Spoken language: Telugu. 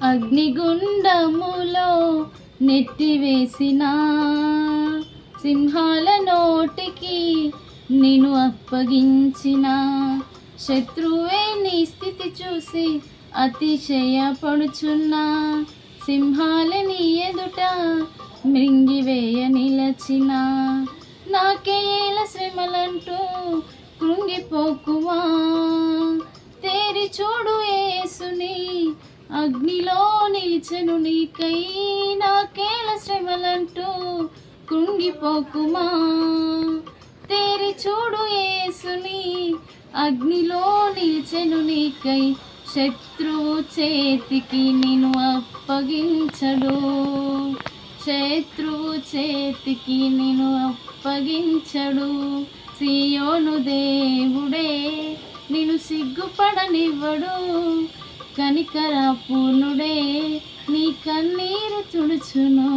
అగ్నిగుండములో నెట్టివేసిన సింహాల నోటికి నిన్ను అప్పగించిన శత్రువే నీ స్థితి చూసి అతిశయపడుచున్నా సింహాల నీ ఎదుట మృంగివేయ నిలచిన నాకేల శ్రమలంటూ కృంగిపోకుమా తేరి చూడు యేసుని అగ్నిలో నిలిచెను నీకై నాకేల శ్రమలంటూ కృంగిపోకుమా తేరి చూడు యేసుని అగ్నిలో నిలిచెను నీకై శత్రువు చేతికి నిన్ను అప్పగించడు శత్రువు చేతికి నిన్ను అప్పగించడు సియోను దేవుడే నిన్ను సిగ్గుపడనివ్వడు కనికర పూర్ణుడే నీ కన్నీరు తుడుచును.